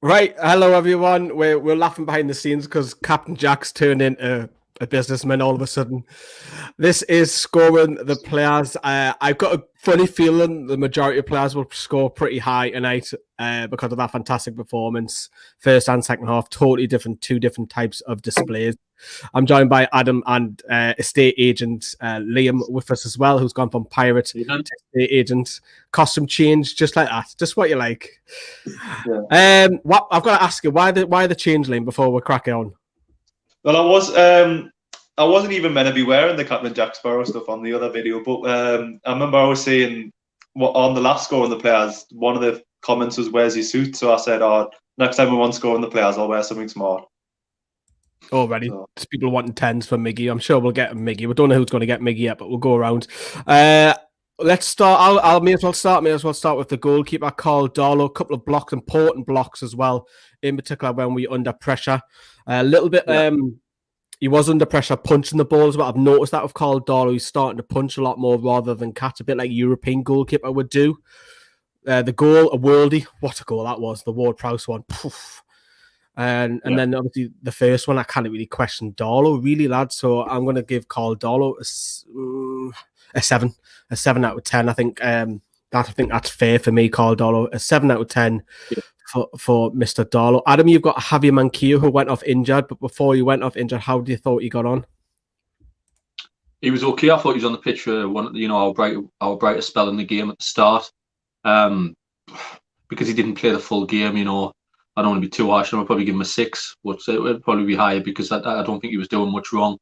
Right, hello everyone. We're laughing behind the scenes because Captain Jack's turned into a businessman all of a sudden. This is scoring the players. I've got a funny feeling the majority of players will score pretty high tonight because of that fantastic performance. First and second half, totally different, two different types of displays. I'm joined by Adam and estate agent Liam with us as well, who's gone from pirate to estate agent. Costume change, just like that, just what you like. Yeah. What I've got to ask you, why the change, Liam, before we crack on? Well, I wasn't even meant to be wearing the Captain Jack Sparrow stuff on the other video, but I remember I was saying on the last score on the players, one of the comments was, "Where's your suit?" So I said, "Oh, next time we want to score on the players, I'll wear something smart." Already, there's people wanting 10s for Miggy. I'm sure we'll get Miggy. We don't know who's going to get Miggy yet, but we'll go around. Let's start. I'll may as well start with the goalkeeper, Carl Darlow. A couple of blocks, important blocks as well, in particular when we're under pressure. A little bit. Yeah. He was under pressure punching the ball as well. I've noticed that with Carl Darlow, he's starting to punch a lot more rather than catch, a bit like a European goalkeeper would do. The goal, a worldie. What a goal that was! The Ward-Prowse one. Poof. And then obviously the first one, I can't really question Darlow, really, lad. So I'm going to give Carl Darlow a 7 out of 10. I think that's fair for me, Carl Darlow. A 7 out of 10 for Mr. Darlow. Adam, you've got Javier Manquillo, who went off injured, but before he went off injured, how do you thought he got on? He was okay. I thought he was on the pitch for our brightest spell in the game at the start. Because he didn't play the full game, I don't want to be too harsh. I'll probably give him a 6, but it would probably be higher because I don't think he was doing much wrong.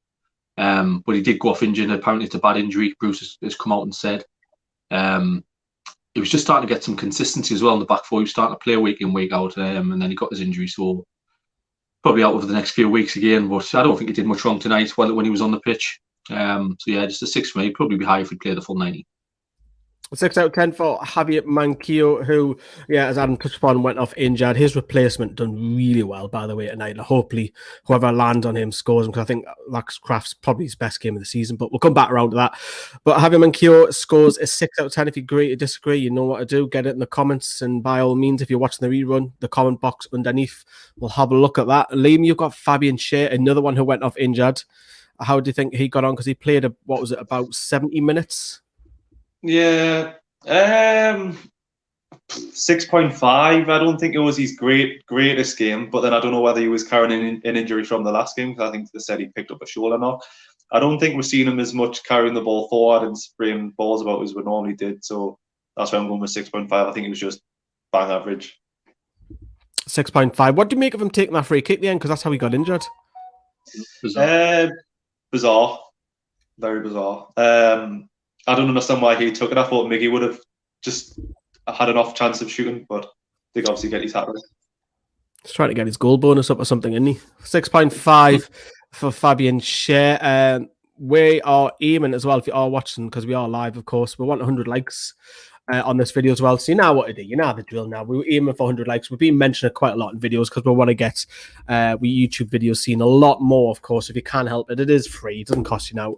But he did go off injured. Apparently, it's a bad injury. Bruce has come out and said. He was just starting to get some consistency as well in the back four. He was starting to play week in, week out, and then he got his injury. So probably out over the next few weeks again. But I don't think he did much wrong tonight when he was on the pitch. So yeah, just a 6 for me. Probably be higher if he played the full 90. 6 out of 10 for Javier Manquillo, who, as Adam touched upon, went off injured. His replacement done really well, by the way, tonight. Hopefully, whoever lands on him scores him, because I think Max Krafth's probably his best game of the season, but we'll come back around to that. But Javier Manquillo scores a 6 out of 10. If you agree or disagree, you know what to do. Get it in the comments, and by all means, if you're watching the rerun, the comment box underneath, we'll have a look at that. Liam, you've got Fabian Schär, another one who went off injured. How do you think he got on? Because he played, about 70 minutes? Yeah, 6.5. I don't think it was his greatest game, but then I don't know whether he was carrying an injury from the last game, because I think they said he picked up a shoulder now. I don't think we've seen him as much carrying the ball forward and spraying balls about as we normally did, so that's why I'm going with 6.5. I think it was just bang average. 6.5. What do you make of him taking that free kick at the end? Because that's how he got injured. Bizarre. Very bizarre. I don't understand why he took it. I thought Miggy would have just had enough chance of shooting, but they obviously get his hat right. He's trying to get his goal bonus up or something, isn't he? 6.5 for Fabian Schär. We are aiming as well, if you are watching, because we are live, of course. We want 100 likes on this video as well. So you know what to do. You know the drill now. We're aiming for 100 likes. We've been mentioning it quite a lot in videos because we want to get YouTube videos seen a lot more, of course, if you can help it. It is free. It doesn't cost you now.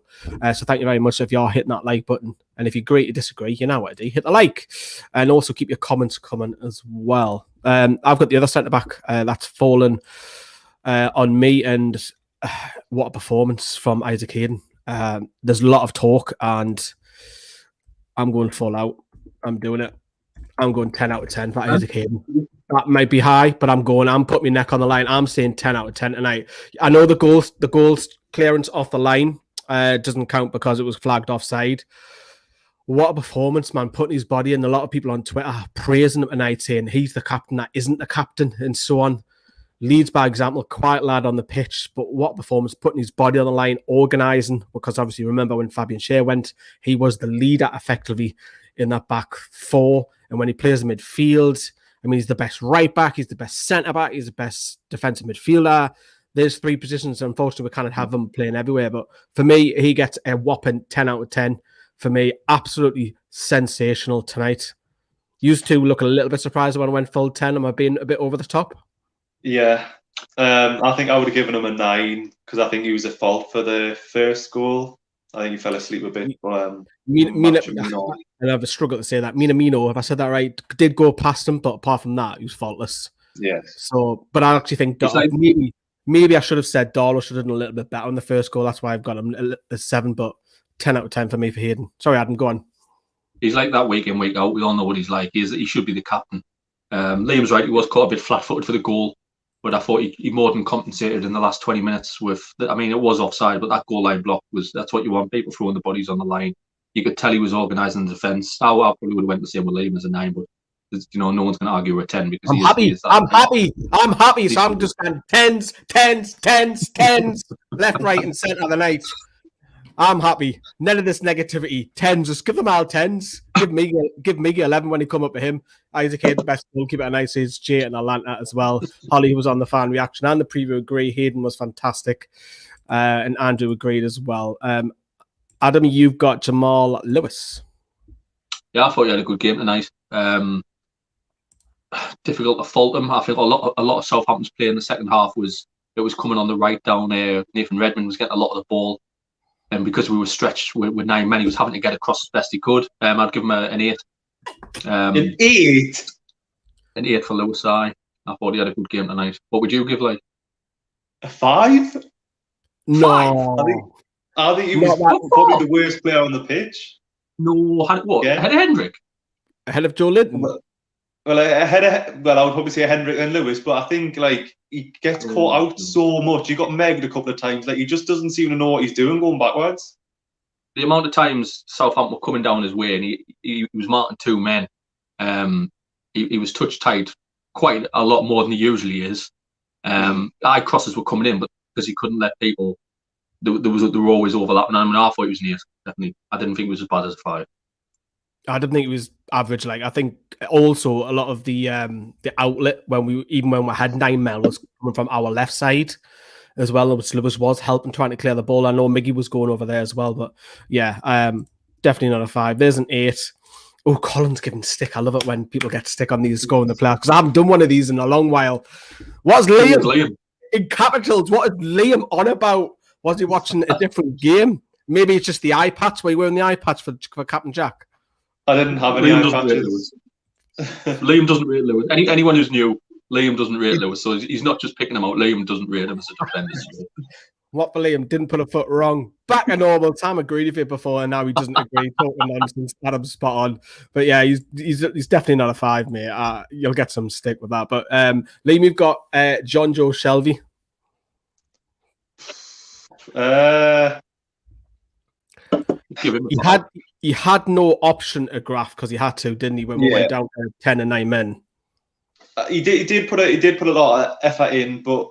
So thank you very much if you are hitting that like button. And if you agree or disagree, you know what to do. Hit the like. And also keep your comments coming as well. I've got the other centre-back that's fallen on me. And what a performance from Isaac Hayden. There's a lot of talk and I'm going full out. I'm doing it. I'm going 10 out of 10 for Isaac Hayden. That might be high, but I'm putting my neck on the line. I'm saying 10 out of 10 tonight. I know the goals clearance off the line doesn't count because it was flagged offside. What a performance, man. Putting his body in. A lot of people on Twitter praising him tonight, saying he's the captain that isn't the captain and so on. Leads by example, quiet lad on the pitch, but what performance, putting his body on the line, organising, because obviously remember when Fabian Schär went, he was the leader effectively in that back four. And when he plays in midfield, I mean, he's the best right back, he's the best centre back, he's the best defensive midfielder. There's 3 positions. Unfortunately, we kind of have him playing everywhere. But for me, he gets a whopping 10 out of 10. For me, absolutely sensational tonight. Used to look a little bit surprised when I went full 10. Am I being a bit over the top? Yeah. I think I would have given him a 9 because I think he was at fault for the first goal. I think he fell asleep a bit. But, and I've struggled to say that. Minamino, if I said that right, did go past him, but apart from that, he was faultless. Yes. So, but I actually think maybe I should have said Darlow should have done a little bit better on the first goal. That's why I've got him a 7, but 10 out of 10 for me for Hayden. Sorry, Adam, go on. He's like that week in, week out. We all know what he's like. He should be the captain. Liam's right. He was caught a bit flat-footed for the goal, but I thought he more than compensated in the last 20 minutes with. It was offside, but that goal line block that's what you want. People throwing the bodies on the line. You could tell he was organising the defence. I probably would have went the same with Liam as a 9, but no one's going to argue with 10 because I'm happy. So I'm just going tens, left, right, and centre of the night. I'm happy. None of this negativity. 10s. Just give them all 10s. Give Miggy 11 when he come up to him. Isaac Hayden, best goalkeeper at night, says Jay and Atlanta as well. Holly was on the fan reaction and the preview agree. Hayden was fantastic. And Andrew agreed as well. Adam, you've got Jamal Lewis. Yeah, I thought he had a good game tonight. Difficult to fault him. I think a lot of Southampton's play in the second half was coming on the right down there. Nathan Redmond was getting a lot of the ball. And because we were stretched with 9 men, he was having to get across as best he could. I'd give him an 8. An 8? An 8 for Lewis. I thought he had a good game tonight. What would you give, like? A 5? No. I think he was probably the worst player on the pitch. No, what? Yeah. Ahead of Hendrick? Ahead of Joe Linton? Well, I would probably say Hendrick and Lewis, but I think he gets caught out so much. He got megged a couple of times. He just doesn't seem to know what he's doing going backwards. The amount of times Southampton were coming down his way and he was marking 2 men. He was touch tight quite a lot more than he usually is. Eye crosses were coming in, but because he couldn't let people, they were always overlapping. I thought he was near. Definitely, I didn't think it was as bad as a 5. I didn't think it was average. I think also a lot of the outlet when we had 9 men was coming from our left side as well. Lewis was helping trying to clear the ball. I know Miggy was going over there as well, but yeah, definitely not a 5. There's an 8. Oh, Colin's giving stick. I love it when people get stick on these scoring the playoffs because I haven't done one of these in a long while. What's Liam in capitals? What is Liam on about? Was he watching a different game? Maybe it's just the eye patch. Were you wearing the eye patch for Captain Jack? I didn't have any eye patches. Liam doesn't rate Lewis. Anyone who's new, Liam doesn't rate Lewis. So he's not just picking him out. Liam doesn't rate him as a defender. What for Liam? Didn't put a foot wrong. Back to normal. Sam agreed with it before, and now he doesn't agree. Talking nonsense. Adam's spot on. But yeah, he's definitely not a 5, mate. You'll get some stick with that. But Liam, you've got John Joe Shelby. He had no option to Krafth because he had to, didn't he? When we went down to 10 and 9 men. He did put a lot of effort in, but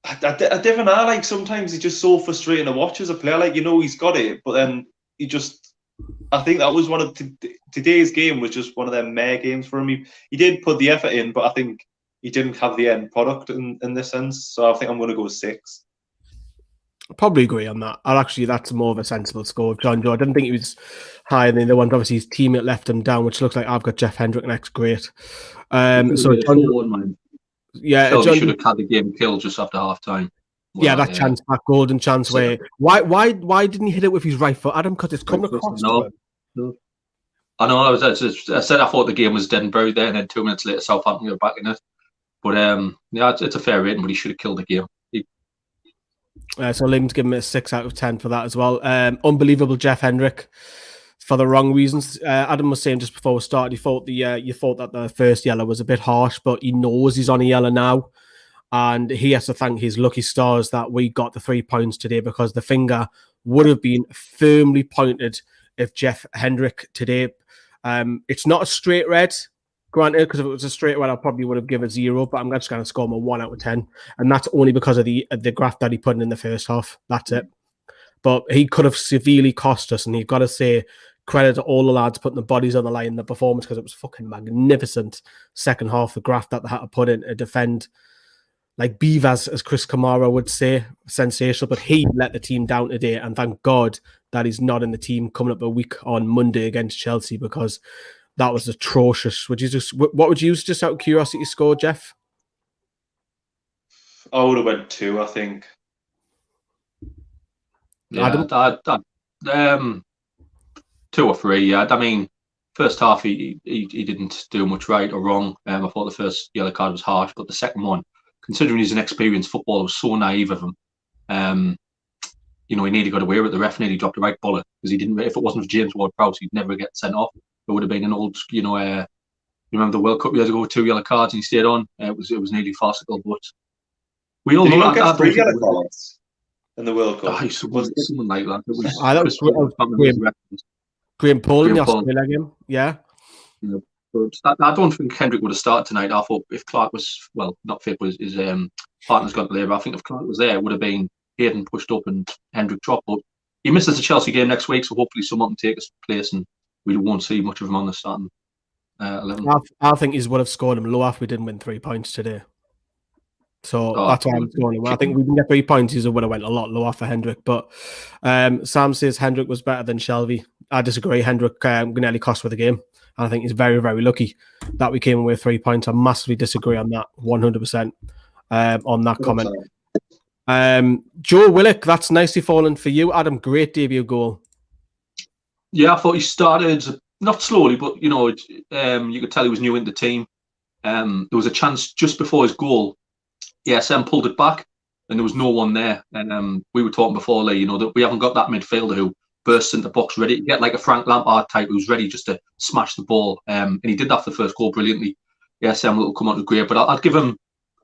I different. Sometimes he's just so frustrating to watch as a player. He's got it, but then he just. I think that was one of today's game was just one of them meh games for him. He did put the effort in, but I think he didn't have the end product in this sense. So I think I'm going to go 6. Probably agree on that. That's more of a sensible score. John Joe, I didn't think he was higher than the one. Obviously, his teammate left him down, which looks like I've got Jeff Hendrick next. Great. So John, John should have had the game killed just after half time. That chance, that golden chance. Where why didn't he hit it with his right foot, Adam? Because it's coming across. No. I know. I said I thought the game was dead and buried there, and then 2 minutes later, Southampton were back in it. But it's a fair rating, but he should have killed the game. So Liam's giving it a 6 out of 10 for that as well. Unbelievable Jeff Hendrick for the wrong reasons. Adam was saying just before we started, you thought that the first yellow was a bit harsh, but he knows he's on a yellow now. And he has to thank his lucky stars that we got the 3 points today because the finger would have been firmly pointed if Jeff Hendrick today. It's not a straight red. Granted, because if it was a straight red, I probably would have given a 0, but I'm just going to score him a 1 out of 10. And that's only because of the graft that he put in the first half. That's it. But he could have severely cost us, and you've got to say credit to all the lads putting the bodies on the line in the performance because it was fucking magnificent second half, the graft that they had to put in to defend like beavers, as Chris Kamara would say, sensational. But he let the team down today, and thank God that he's not in the team coming up a week on Monday against Chelsea because that was atrocious. What would you just out of curiosity score, Jeff? I would have went 2, I think. Yeah, 2 or 3. Yeah, I mean, first half he didn't do much right or wrong. I thought the first yellow card was harsh, but the second one, considering he's an experienced footballer, was so naive of him. He nearly got away with it. The ref nearly dropped a right bullet because he didn't. If it wasn't for James Ward-Prowse, he'd never get sent off. It would have been an old, you remember the World Cup years ago with 2 yellow cards and he stayed on. It was nearly farcical, but we all know that 3 yellow cards in the World Cup. Someone like that. It was Graham Paul in the Australia game. Yeah. But I don't think Hendrick would have started tonight. I thought if Clark was, not fit, but his partner's gone to labour. I think if Clark was there, it would have been Hayden pushed up and Hendrick dropped. But he misses the Chelsea game next week, so hopefully someone can take his place and we won't see much of him on the starting 11. I think he would have scored him low if we didn't win 3 points today. So that's why I'm scoring him. I think we can get 3 points. He would have went a lot lower for Hendrick. But Sam says Hendrick was better than Shelvey. I disagree. Hendrick nearly cost with the game. And I think he's very, very lucky that we came away with 3 points. I massively disagree on that, 100% on that comment. Joe Willock, that's nicely fallen for you. Adam, great debut goal. Yeah, I thought he started not slowly, but you could tell he was new in the team. There was a chance just before his goal. ESM pulled it back, and there was no one there. And we were talking before, Lee, that we haven't got that midfielder who bursts into the box ready to get like a Frank Lampard type who's ready just to smash the ball. And he did that for the first goal brilliantly. ESM will come on to great, but I'd give him,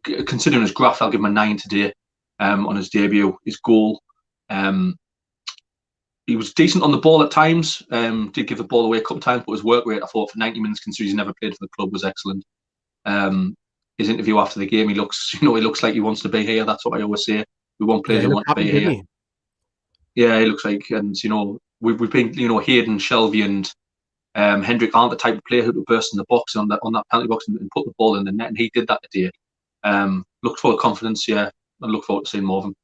considering his graph, I'll give him a 9 today on his debut. His goal. He was decent on the ball at times. Did give the ball away a couple of times, but his work rate, I thought, for 90 minutes, considering he's never played for the club, was excellent. His interview after the game, he looks like he wants to be here. That's what I always say. We want players who want to be here. Yeah, he looks like, and we've been, Hayden, Shelvey, and Hendrick aren't the type of player who would burst in the box on that penalty box and put the ball in the net, and he did that today. Looked full of confidence, yeah, and look forward to seeing more of him.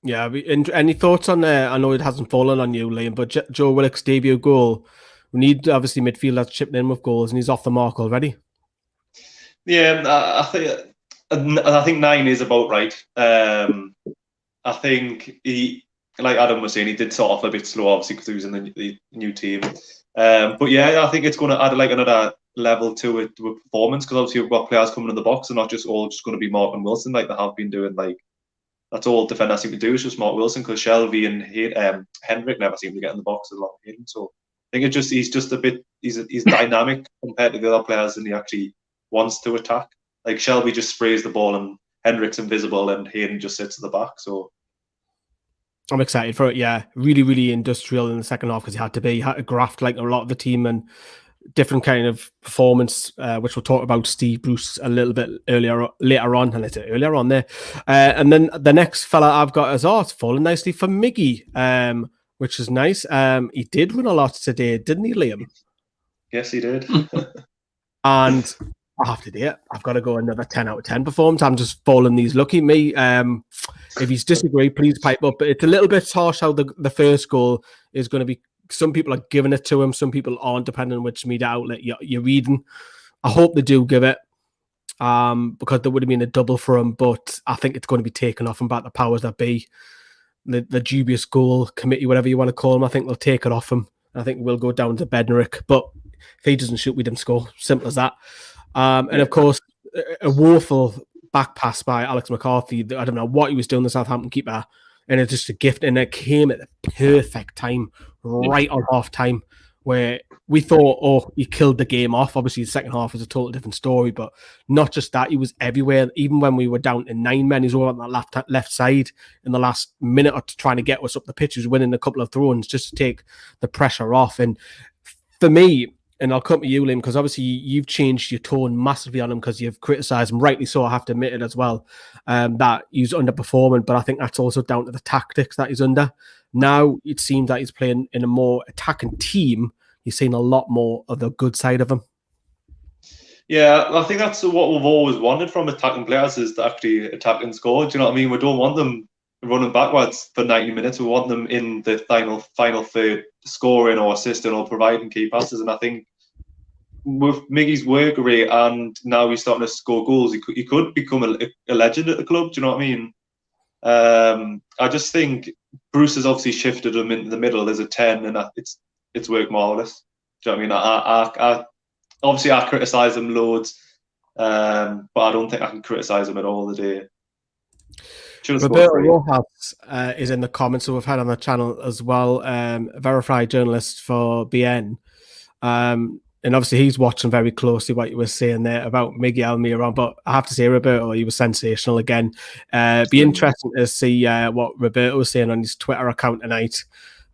Yeah, any thoughts on I know it hasn't fallen on you, Liam, but Joe Willock's debut goal. We need obviously midfield that's chipping in with goals, and he's off the mark already. Yeah, I think 9 is about right. I think he, like Adam was saying, he did start off a bit slow, obviously, because he was in the new team. But yeah, I think it's going to add like another level to it with performance, because obviously we've got players coming in the box and not just all just going to be Martin Wilson like they have been doing. Like that's all defenders seem to do is just Mark Wilson, because Shelvey and Hendrick never seem to get in the box as long as Hayden. So I think he's just a bit he's dynamic compared to the other players, and he actually wants to attack. Like Shelvey just sprays the ball and Hendrick's invisible and Hayden just sits at the back. So I'm excited for it. Yeah, really, really industrial in the second half because he had to graft like a lot of the team and different kind of performance, which we'll talk about Steve Bruce a little bit later on there. And then the next fella I've got is it's falling nicely for Miggy, which is nice. He did win a lot today, didn't he, Liam? Yes, he did. And I have to do it. I've got to go another 10 out of 10 performance. I'm just falling these lucky. Me, if he's disagreed, please pipe up. But it's a little bit harsh how the first goal is going to be. Some people are giving it to him. Some people aren't, depending on which media outlet you're reading. I hope they do give it, because there would have been a double for him. But I think it's going to be taken off him by the powers that be. The dubious goal committee, whatever you want to call him, I think they'll take it off him. I think we'll go down to Bednarik. But if he doesn't shoot, we didn't score. Simple as that. And of course, a woeful back pass by Alex McCarthy. I don't know what he was doing, the Southampton keeper, and it's just a gift. And it came at the perfect time, right on half time, where we thought, he killed the game off. Obviously, the second half was a total different story, but not just that, he was everywhere. Even when we were down to 9 men, he was all on that left side in the last minute or trying to get us up the pitch. He was winning a couple of throw-ins just to take the pressure off. And for me, and I'll come to you, Liam, because obviously you've changed your tone massively on him because you've criticised him, rightly so, I have to admit it as well, that he's underperforming, but I think that's also down to the tactics that he's under. Now it seems that he's playing in a more attacking team. He's seen a lot more of the good side of him. Yeah, I think that's what we've always wanted from attacking players, is to actually attack and score. Do you know what I mean? We don't want them running backwards for 90 minutes. We want them in the final third, scoring or assisting or providing key passes. And I think with Miggy's work rate, and now he's starting to score goals, he could become a legend at the club. Do you know what I mean? I just think Bruce has obviously shifted him into the middle as a 10, and it's worked marvellous. Do you know what I mean? I obviously I criticise him loads, but I don't think I can criticise him at all today. Roberto Rojas is in the comments, who we've had on the channel as well, verified journalist for BN. And obviously he's watching very closely what you were saying there about Miguel Almiron. But I have to say, Roberto, he was sensational again. Be interesting to see what Roberto was saying on his Twitter account tonight,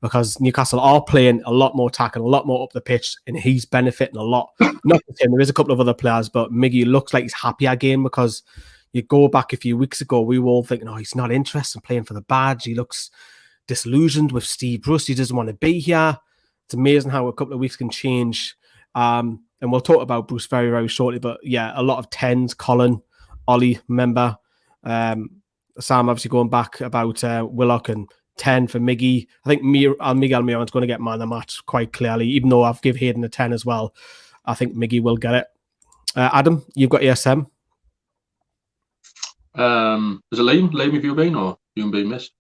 because Newcastle are playing a lot more tackle, a lot more up the pitch, and he's benefiting a lot. Not just him, there is a couple of other players, but Miggy looks like he's happy again, because you go back a few weeks ago, we were all thinking, oh, he's not interested in playing for the badge. He looks disillusioned with Steve Bruce. He doesn't want to be here. It's amazing how a couple of weeks can change. And we'll talk about Bruce very, very shortly. But yeah, a lot of 10s. Colin, Ollie, member. Sam obviously going back about Willock, and 10 for Miggy. I think Miguel Almiron's going to get man of the match quite clearly, even though I've given Hayden a 10 as well. I think Miggy will get it. Adam, you've got ASM. Is it Liam? Liam, have you been, or you been missed?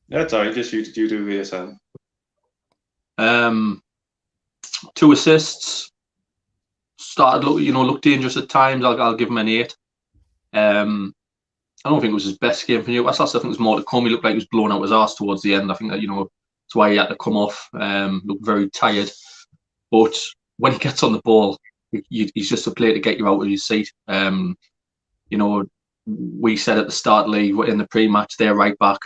Yeah, sorry, just you do VSM. 2 assists. Started look dangerous at times. I'll give him an 8. I don't think it was his best game for Newcastle. I think it was more to come. He looked like he was blowing out his arse towards the end. I think that that's why he had to come off. Looked very tired. But when he gets on the ball, he's just a player to get you out of your seat. We said at the start, Lee, in the pre-match, their right back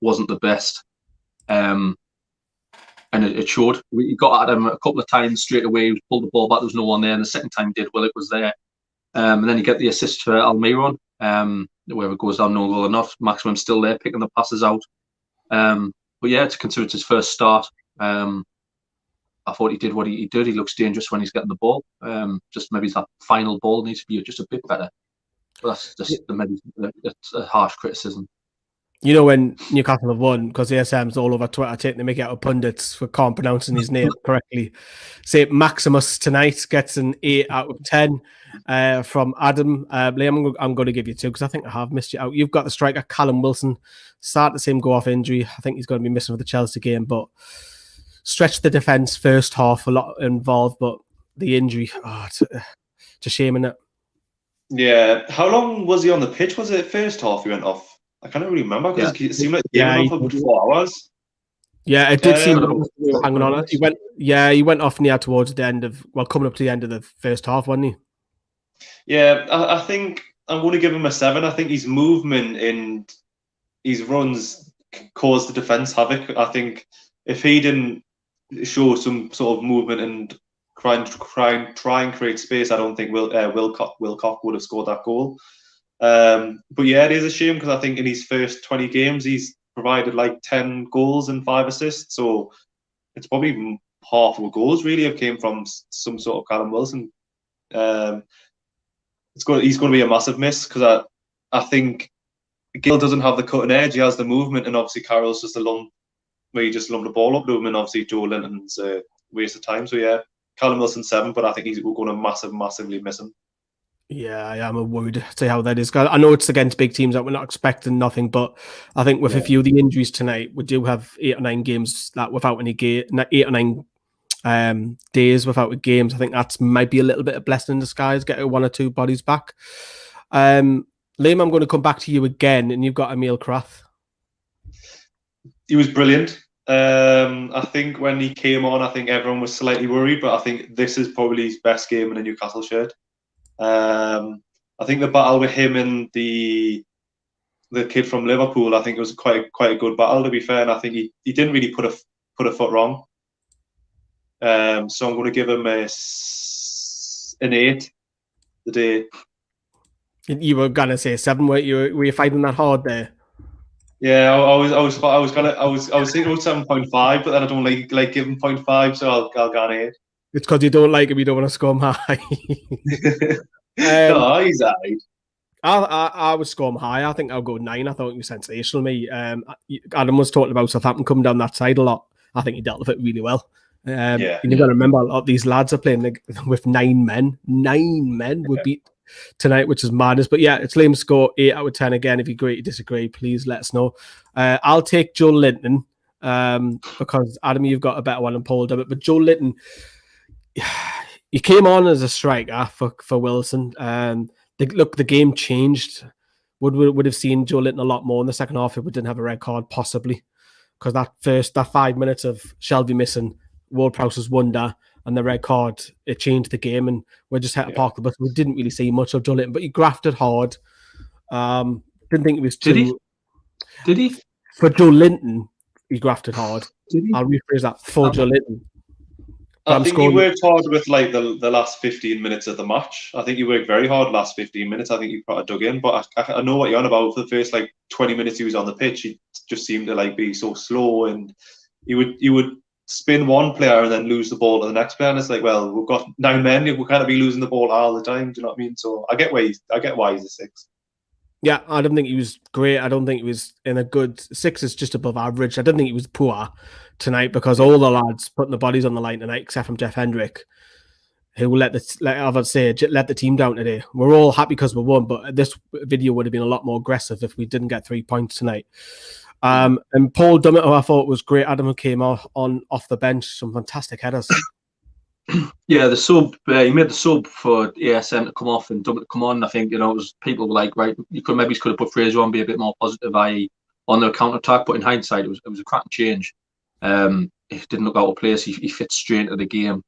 wasn't the best, and it showed. We got at him a couple of times straight away. He pulled the ball back. There was no one there, and the second time he did, Willock was there. And then you get the assist for Almiron. Whether it goes down no goal or not, Maximum's still there picking the passes out. But yeah, to consider it his first start, I thought he did what he did. He looks dangerous when he's getting the ball. Just maybe that final ball needs to be just a bit better. But that's just that's a harsh criticism. When Newcastle have won, because ASM's all over Twitter taking the mickey out of pundits for can't pronouncing his name correctly. Saint-Maximin tonight gets an 8 out of 10 from Adam. Liam, I'm going to give you 2 because I think I have missed you out. You've got the striker Callum Wilson. Start to see him go off injury. I think he's going to be missing for the Chelsea game, but stretched the defence first half, a lot involved, but the injury, it's a shame, isn't it? Yeah. How long was he on the pitch? Was it first half he went off? I can't really remember because it seemed like he went off for 4 hours. Yeah, it did seem like he was hanging on. He went off near towards the end of, coming up to the end of the first half, wasn't he? Yeah, I think I'm going to give him a 7. I think his movement and his runs caused the defence havoc. I think if he didn't show some sort of movement and try and create space, I don't think Wilcock would have scored that goal. But yeah, it is a shame because I think in his first 20 games he's provided like 10 goals and 5 assists. So it's probably half of the goals really have came from some sort of Callum Wilson. He's going to be a massive miss because I think Gill doesn't have the cutting edge. He has the movement, and obviously Carroll's just a lump where you just lump the ball up to him, and obviously Joe Linton's a waste of time. So yeah, Callum Wilson 7, but I think we're going to massively miss him. Yeah, I am worried to see how that is. I know it's against big teams that we're not expecting nothing, but I think with a few of the injuries tonight, we do have 8 or 9 games that without any 8 or 9 days without games. I think that's might be a little bit of blessing in disguise. Get 1 or 2 bodies back. Liam, I'm going to come back to you again, and you've got Emil Krafth. He was brilliant. I think when he came on, I think everyone was slightly worried, but I think this is probably his best game in a Newcastle shirt. I think the battle with him and the kid from Liverpool, I think it was quite a good battle, to be fair. And I think he didn't really put a foot wrong. So I'm going to give him an 8 today. You were gonna say 7, were you fighting that hard there? Yeah, I was thinking about 7.5, but then I don't like giving 0.5, so I'll go an 8. It's because you don't like him, you don't want to score him high. No, he's high. I would score him high. I think I'll go 9. I thought he was sensational. Adam was talking about Southampton coming down that side a lot. I think he dealt with it really well. You've got to remember, a lot of these lads are playing with 9 men. 9 men would beat tonight, which is madness. But yeah, it's Liam score 8 out of 10 again. If you agree to disagree, please let us know. I'll take Joe Linton because Adam, you've got a better one than Paul Dummett, but Joe Linton, he came on as a striker for Wilson. The game changed. Would have seen Joe Linton a lot more in the second half if we didn't have a red card, possibly, because that 5 minutes of Shelby missing, Ward-Prowse's wonder, and the red card, it changed the game, and we just had to park the bus. We didn't really see much of Joe Linton, but he grafted hard. Didn't think it was too. Did he? For Joe Linton, he grafted hard. Did he? I'll rephrase that for Joe Linton. I think he worked hard with like the last 15 minutes of the match. I think he worked very hard last 15 minutes. I think he probably dug in, but I know what you're on about. For the first like 20 minutes he was on the pitch, he just seemed to like be so slow, and he would spin one player and then lose the ball to the next player, and it's like, well, we've got 9 men, we can't be losing the ball all the time. Do you know what I mean? So I get why he's a 6. Yeah, I don't think he was great. I don't think he was in a good 6. Is just above average. I don't think he was poor tonight, because all the lads putting the bodies on the line tonight, except from Jeff Hendrick, who let the team down today. We're all happy because we won, but this video would have been a lot more aggressive if we didn't get 3 points tonight. And Paul Dummett, who I thought was great, Adam, who came off the bench, some fantastic headers. Yeah, the sub. He made the sub for ASM to come off and Dummett to come on. I think, it was people were like, right, you could have put Fraser on, be a bit more positive, i.e. on the counter attack. But in hindsight, it was a cracking change. He didn't look out of place. He fit straight into the game.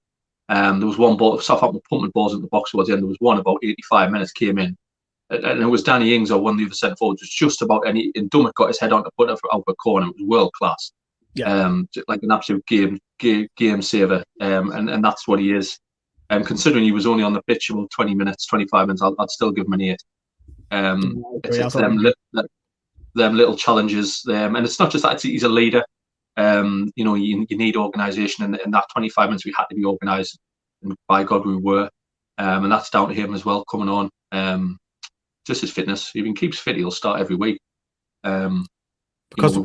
There was one ball, Southampton pumping balls into the box towards the end. There was one about 85 minutes came in, and it was Danny Ings or one of the other centre forwards. It was just about any. And Dummett got his head on to put it out for a corner. It was world class. Yeah. Like an absolute game saver. And that's what he is. Considering he was only on the pitch about 20 minutes, 25 minutes, I'd still give him an 8. It's them little challenges. And it's not just that, he's a leader. You need organisation, and in that 25 minutes we had to be organised, and by God we were. And that's down to him as well, coming on. Just his fitness. If he keeps fit, he'll start every week. Because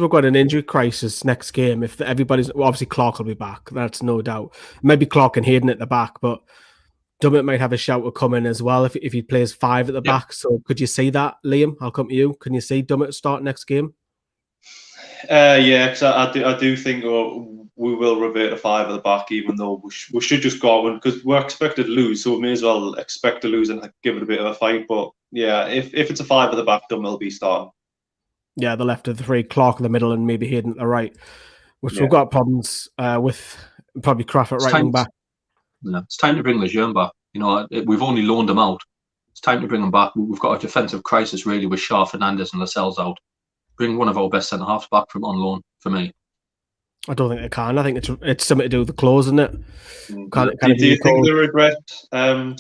we've got an injury crisis next game. If obviously Clark will be back, that's no doubt. Maybe Clark and Hayden at the back, but Dummett might have a shout to come in as well if he plays 5 at the back. So could you see that, Liam? I'll come to you. Can you see Dummett start next game? Yeah, because I do think we will revert to 5 at the back, even though we should just go on, because we're expected to lose, so we may as well expect to lose and give it a bit of a fight. But yeah, if it's a 5 at the back, Dummett will be starting. Yeah, the left of the 3, Clark in the middle, and maybe Hayden at the right. Which we've got problems with, probably Krafth at right wing back. Yeah, it's time to bring Lejeune back. We've only loaned him out. It's time to bring him back. We've got a defensive crisis really with Shaw, Fernandez, and Lascelles out. Bring one of our best centre halves back from on loan for me. I don't think they can. I think it's something to do with the clause, isn't it? Do you think they regret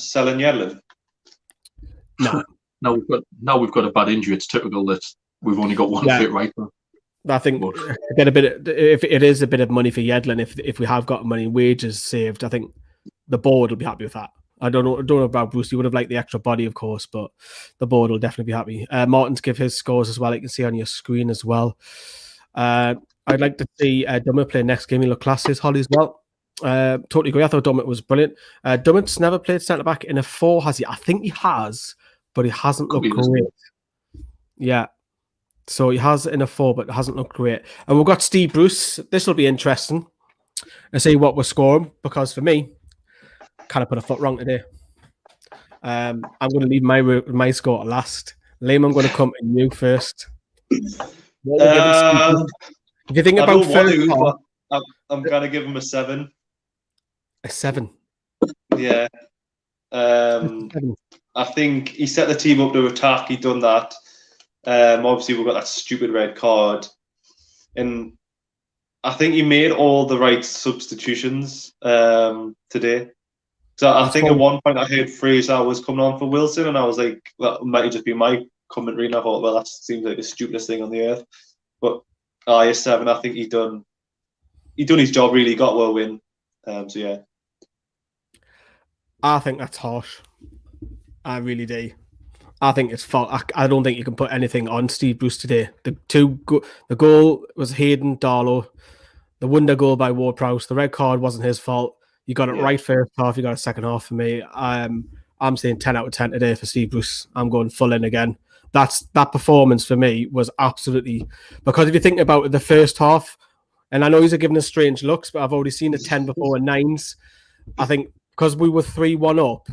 selling Yedlin? No. Now we've got a bad injury. It's typical that we've only got one fit right now. I think if it is a bit of money for Yedlin, if we have got money wages saved, I think the board will be happy with that. I don't know about Bruce. He would have liked the extra body, of course, but the board will definitely be happy. Martin's give his scores as well. You can see on your screen as well. I'd like to see Dummett play next game. He looked classy as Holly as well. Totally agree. I thought Dummett was brilliant. Dummett's never played centre back in a 4, has he? I think he has, but he hasn't looked great. Yeah. So he has in a 4, but hasn't looked great. And we've got Steve Bruce. This will be interesting to see what we're scoring, because for me, kind of put a foot wrong today. I'm going to leave my score to last. Liam, I'm going to come to you first. If you think about first half, I'm going to give him a 7. A 7? Yeah. I think he set the team up to attack. He done that. Obviously, we've got that stupid red card. And I think he made all the right substitutions today. So I think at one point I heard Fraser was coming on for Wilson, and I was like, that might just be my commentary, and I thought, well, that seems like the stupidest thing on the earth. But a 7, I think he done his job really, got well win. So yeah. I think that's harsh. I really do. I think it's fault. I don't think you can put anything on Steve Bruce today. The goal was Hayden, Darlow. The wonder goal by Ward-Prowse. The red card wasn't his fault. You got it right first half. You got a second half for me. I'm saying 10 out of 10 today for Steve Bruce. I'm going full in again. that performance for me was absolutely, because if you think about the first half, and I know he's giving us strange looks, but I've already seen a 10 before and 9s. I think because we were 3-1 up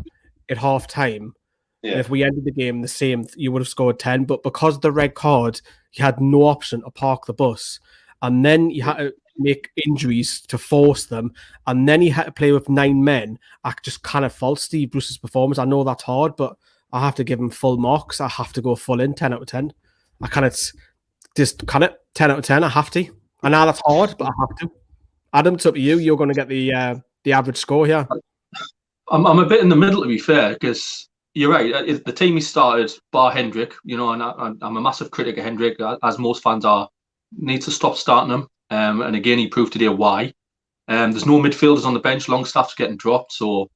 at half time, and if we ended the game the same, you would have scored 10. But because of the red card, you had no option to park the bus. And then you had to make injuries to force them. And then he had to play with 9 men. I just kind of fault Steve Bruce's performance. I know that's hard, but I have to give him full marks. I have to go full in, 10 out of 10. I can't just 10 out of 10. I have to. I know that's hard, but I have to. Adam, it's up to you. You're going to get the average score here. I'm a bit in the middle, to be fair, because you're right. The team he started, bar Hendrick, and I'm a massive critic of Hendrick, as most fans are. Needs to stop starting him. And again, he proved today why. There's no midfielders on the bench. Longstaff's getting dropped, so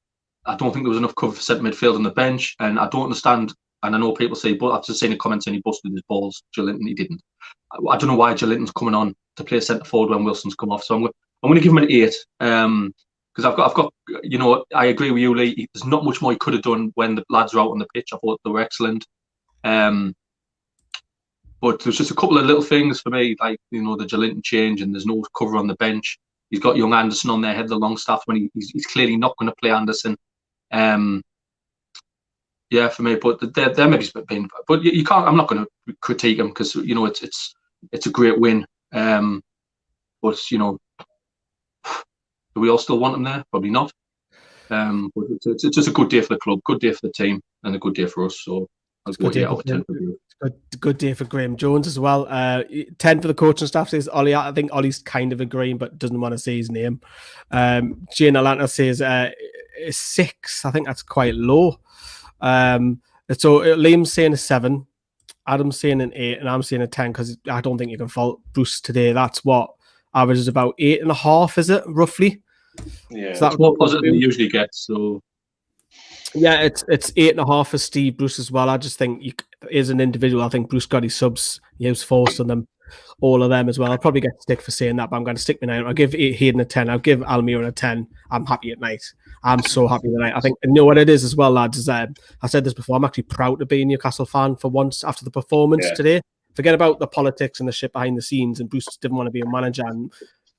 I don't think there was enough cover for centre midfield on the bench. And I don't understand. And I know people say, but I've just seen a comment saying he busted his balls. Joelinton, he didn't. I don't know why Joelinton's coming on to play centre forward when Wilson's come off. So I'm going to give him an 8. Because I've got, I agree with you, Lee. There's not much more he could have done when the lads were out on the pitch. I thought they were excellent. But there's just a couple of little things for me, like, the Joelinton change, and there's no cover on the bench. He's got young Anderson on there, head of the Longstaff, when he's clearly not going to play Anderson. Yeah, for me, but there maybe been, but you can't. I'm not going to critique him because it's a great win. But do we all still want him there? Probably not. But it's just a good day for the club, good day for the team, and a good day for us. So I'll go 8 out of 10 for you. Good day for Graham Jones as well. 10 for the coaching staff, says Ollie. I think Ollie's kind of agreeing, but doesn't want to say his name. Jane Atlanta says 6. I think that's quite low. So Liam's saying a 7, Adam's saying an 8, and I'm saying a 10 because I don't think you can fault Bruce today. That's what averages about 8.5, is it roughly? Yeah, so that's what positive he usually gets. So yeah, it's 8.5 for Steve Bruce as well. I just think as an individual, I think Bruce got his subs. He was forced on them, all of them as well. I'll probably get stick for saying that, but I'm going to stick my 9. I'll give Hayden a 10. I'll give Almiron a 10. I'm happy at night. I'm so happy tonight. I think, what it is as well, lads, is I said this before, I'm actually proud to be a Newcastle fan for once after the performance today. Forget about the politics and the shit behind the scenes, and Bruce didn't want to be a manager, and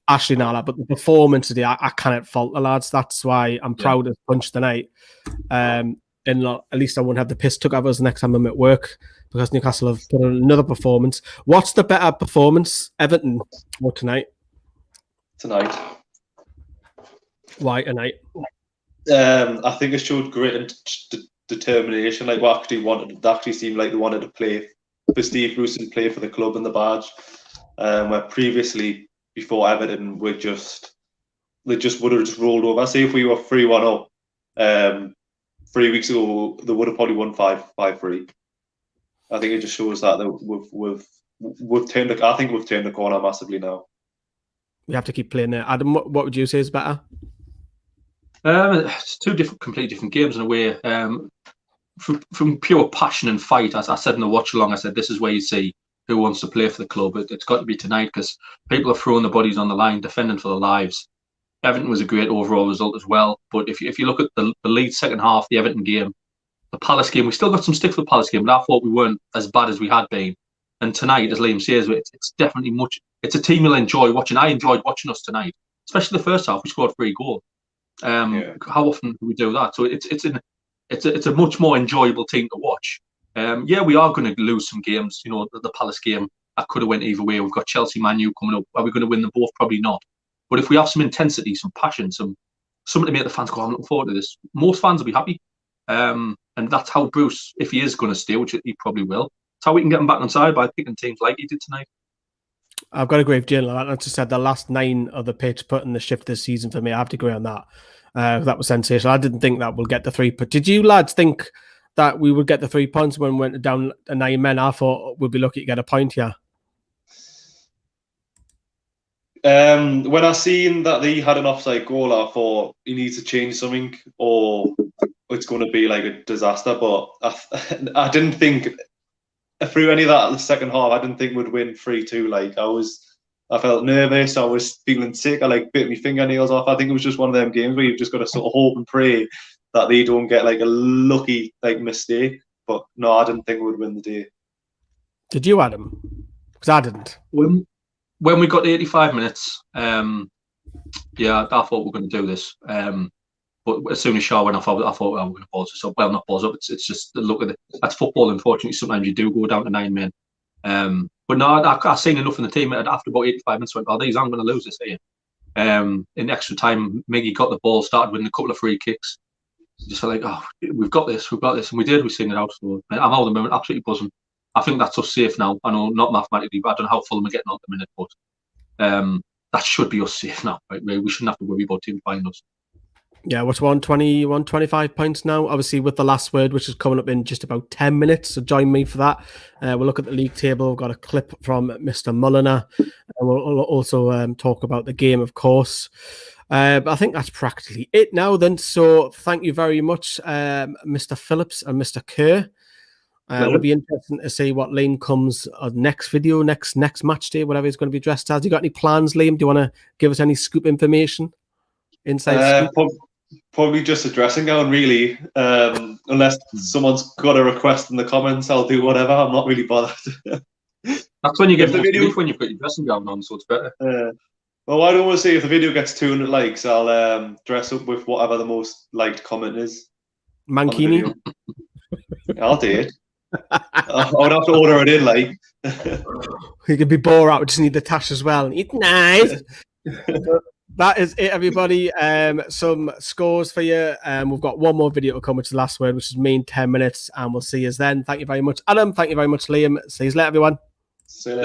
Ashley and all that, but the performance today, I cannot fault the lads. That's why I'm proud of Punch tonight. And at least I won't have the piss took out of us next time I'm at work, because Newcastle have put on another performance. What's the better performance, Everton or tonight? Tonight. Why tonight? I think it showed great determination. Like, actually seemed like they wanted to play for Steve Bruce and play for the club and the badge. Where previously, before Everton, they just would have just rolled over. Say if we were 3-1 up 3 weeks ago, they would have probably won 5-3. I think it just shows that we've turned the corner massively now. We have to keep playing there. Adam, what would you say is better? It's two completely different games in a way. From pure passion and fight, as I said in the watch along, I said this is where you see who wants to play for the club. It's got to be tonight, because people are throwing their bodies on the line, defending for their lives. Everton was a great overall result as well. But if you look at the Leeds second half, the Everton game, the Palace game, we still got some stick for the Palace game, but I thought we weren't as bad as we had been. And tonight, as Liam says, it's definitely it's a team you'll enjoy watching. I enjoyed watching us tonight, especially the first half. We scored 3 goals. How often do we do that? So it's a much more enjoyable team to watch. We are going to lose some games. The Palace game, that could have went either way. We've got Chelsea, Man U coming up. Are we going to win them both? Probably not. But if we have some intensity, some passion, something to make the fans go, I'm looking forward to this, most fans will be happy. And that's how Bruce, if he is going to stay, which he probably will, that's how we can get him back on side, by picking teams like he did tonight. I've got to agree with Jane. Like I just said, the last 9 of the pitch putting the shift this season for me, I have to agree on that. That was sensational. I didn't think that we'll get the 3. But did you lads think that we would get the 3 points when we went down to 9 men? I thought we'd be lucky to get a point here. When I seen that they had an offside goal, I thought he needs to change something, or it's going to be like a disaster. But I didn't think through any of that the second half, I didn't think we'd win 3-2. Like, I felt nervous. I was feeling sick. I bit my fingernails off. I think it was just one of them games where you've just got to sort of hope and pray that they don't get like a lucky mistake. But no, I didn't think we would win the day. Did you, Adam? Because I didn't. When we got to 85 minutes, yeah, I thought we were going to do this. But as soon as Shaw went off, I thought, well, we're going to pause this up. Well, not pause up. It's just look at it. That's football. Unfortunately, sometimes you do go down to 9 men. But no, I've seen enough in the team after about 85 minutes. Went, oh, these aren't going to lose this here. In extra time, Miggy got the ball, started winning a couple of free kicks. Just felt like, oh, we've got this, and we did. We've seen it out. So I'm out of the moment, absolutely buzzing. I think that's us safe now. I know not mathematically, but I don't know how Fulham are getting on at the minute, but that should be us safe now. Right? We shouldn't have to worry about teams finding us. Yeah, what's 125 points now? Obviously, with the last word, which is coming up in just about 10 minutes. So join me for that. We'll look at the league table. We've got a clip from Mr. Mulliner. We'll also talk about the game, of course. But I think that's practically it now then. So thank you very much, Mr. Phillips and Mr. Kerr. It'll be interesting to see what Liam comes next video, next match day, whatever he's going to be dressed as. You got any plans, Liam? Do you want to give us any scoop information? Inside scoop? Probably just a dressing gown, really. Unless someone's got a request in the comments, I'll do whatever. I'm not really bothered. That's when you get the video when you've got your dressing gown on, so it's better. Well, I don't want to say if the video gets 200 likes, I'll dress up with whatever the most liked comment is. Mankini? I'll do it. I would have to order it in, like. You could be Borat, we just need the tash as well. It's nice. That is it, everybody. Some scores for you. We've got one more video to come, which is the last word, which is me in 10 minutes, and we'll see you then. Thank you very much, Adam. Thank you very much, Liam. See you later, everyone. See you later.